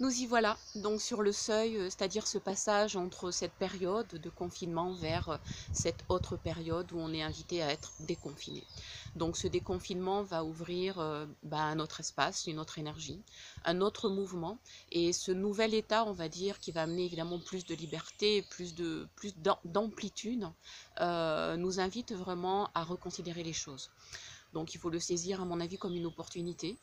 Nous y voilà, donc sur le seuil, c'est-à-dire ce passage entre cette période de confinement vers cette autre période où on est invité à être déconfiné. Donc ce déconfinement va ouvrir un autre espace, une autre énergie, un autre mouvement, et ce nouvel état, on va dire, qui va amener évidemment plus de liberté, plus d'amplitude, nous invite vraiment à reconsidérer les choses. Donc il faut le saisir, à mon avis, comme une opportunité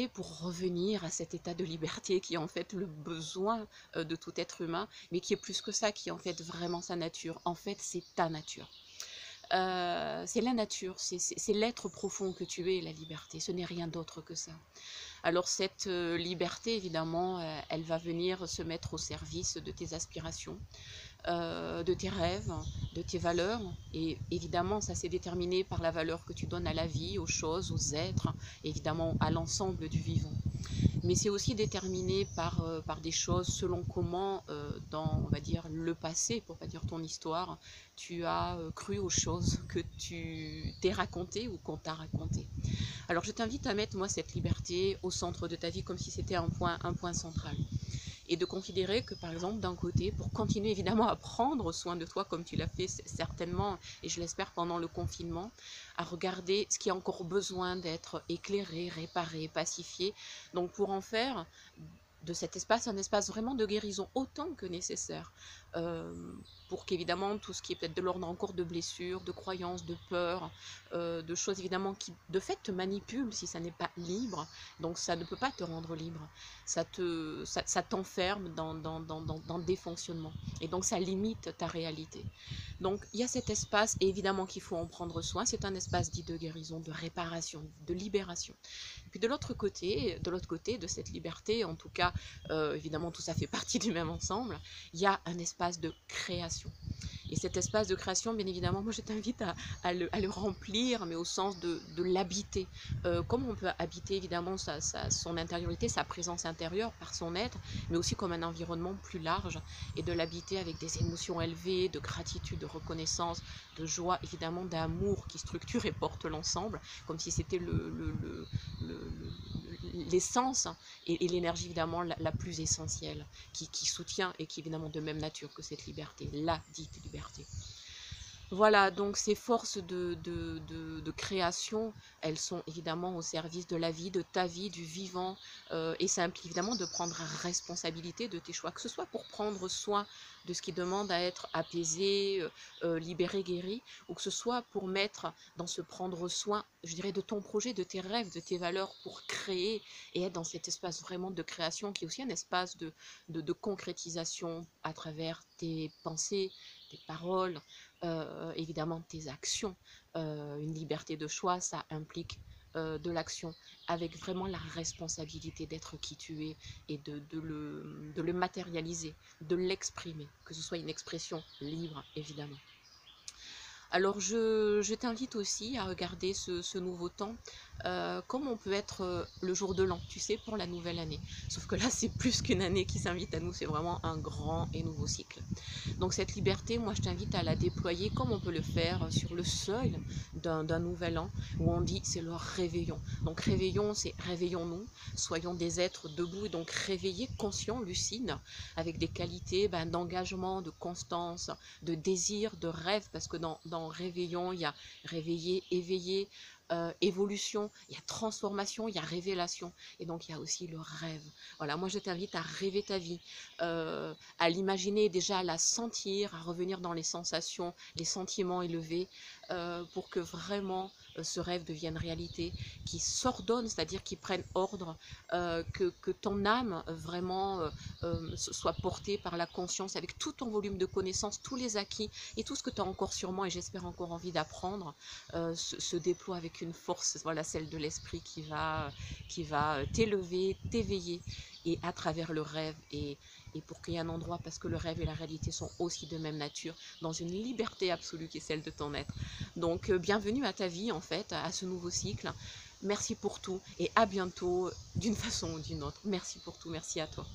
pour revenir à cet état de liberté qui est en fait le besoin de tout être humain, mais qui est plus que ça, qui est en fait vraiment sa nature. En fait, c'est ta nature. C'est la nature, c'est l'être profond que tu es, la liberté. Ce n'est rien d'autre que ça. Alors cette liberté, évidemment, elle va venir se mettre au service de tes aspirations, de tes rêves, de tes valeurs. Et évidemment, ça s'est déterminé par la valeur que tu donnes à la vie, aux choses, aux êtres, évidemment à l'ensemble du vivant. Mais c'est aussi déterminé par des choses selon comment, dans, on va dire, le passé, pour pas dire ton histoire, tu as cru aux choses que tu t'es racontées ou qu'on t'a racontées. Alors je t'invite à mettre, moi, cette liberté au centre de ta vie comme si c'était un point central. Et de considérer que, par exemple, d'un côté, pour continuer évidemment à prendre soin de toi, comme tu l'as fait certainement, et je l'espère pendant le confinement, à regarder ce qui a encore besoin d'être éclairé, réparé, pacifié. Donc pour en faire de cet espace un espace vraiment de guérison autant que nécessaire, euh, pour qu'évidemment tout ce qui est peut-être de l'ordre encore de blessures, de croyances, de peurs, de choses évidemment qui de fait te manipulent si ça n'est pas libre, donc ça ne peut pas te rendre libre, ça t'enferme dans des fonctionnements, et donc ça limite ta réalité. Donc il y a cet espace, et évidemment qu'il faut en prendre soin, c'est un espace dit de guérison, de réparation, de libération. Et puis de l'autre côté de cette liberté, en tout cas, évidemment tout ça fait partie du même ensemble, il y a un espace de création. Et cet espace de création, bien évidemment, moi je t'invite à le remplir, mais au sens de l'habiter. Comme on peut habiter évidemment son intériorité, sa présence intérieure par son être, mais aussi comme un environnement plus large, et de l'habiter avec des émotions élevées, de gratitude, de reconnaissance, de joie, évidemment d'amour qui structure et porte l'ensemble, comme si c'était l'essence et l'énergie évidemment la plus essentielle, qui soutient et qui est évidemment de même nature que cette liberté, la dite liberté. Voilà, donc ces forces de création, elles sont évidemment au service de la vie, de ta vie, du vivant, et ça implique évidemment de prendre responsabilité de tes choix, que ce soit pour prendre soin de ce qui demande à être apaisé, libéré, guéri, ou que ce soit pour mettre dans ce prendre soin, je dirais, de ton projet, de tes rêves, de tes valeurs, pour créer et être dans cet espace vraiment de création, qui est aussi un espace de concrétisation à travers tes pensées, tes paroles, évidemment tes actions. Une liberté de choix, ça implique de l'action, avec vraiment la responsabilité d'être qui tu es, et de le matérialiser, de l'exprimer, que ce soit une expression libre, évidemment. Alors je t'invite aussi à regarder ce nouveau temps comme on peut être le jour de l'an, tu sais, pour la nouvelle année. Sauf que là, c'est plus qu'une année qui s'invite à nous, c'est vraiment un grand et nouveau cycle. Donc cette liberté, moi je t'invite à la déployer comme on peut le faire sur le seuil d'un nouvel an, où on dit c'est le réveillon. Donc réveillon, c'est réveillons-nous, soyons des êtres debout, et donc réveillés, conscients, lucides, avec des qualités d'engagement, de constance, de désir, de rêve, parce que dans réveillon, il y a réveiller, éveiller, évolution, il y a transformation, il y a révélation, et donc il y a aussi le rêve. Voilà, moi je t'invite à rêver ta vie, à l'imaginer, déjà à la sentir, à revenir dans les sensations, les sentiments élevés, pour que vraiment ce rêve devienne réalité, qui s'ordonne, c'est-à-dire qui prenne ordre, que ton âme vraiment soit portée par la conscience, avec tout ton volume de connaissances, tous les acquis, et tout ce que tu as encore sûrement, et j'espère encore envie d'apprendre, se déploie avec une force, voilà, celle de l'esprit qui va t'élever, t'éveiller, et à travers le rêve, et pour qu'il y ait un endroit, parce que le rêve et la réalité sont aussi de même nature, dans une liberté absolue qui est celle de ton être. Donc bienvenue à ta vie, en fait, à ce nouveau cycle. Merci pour tout, et à bientôt d'une façon ou d'une autre. Merci pour tout, merci à toi.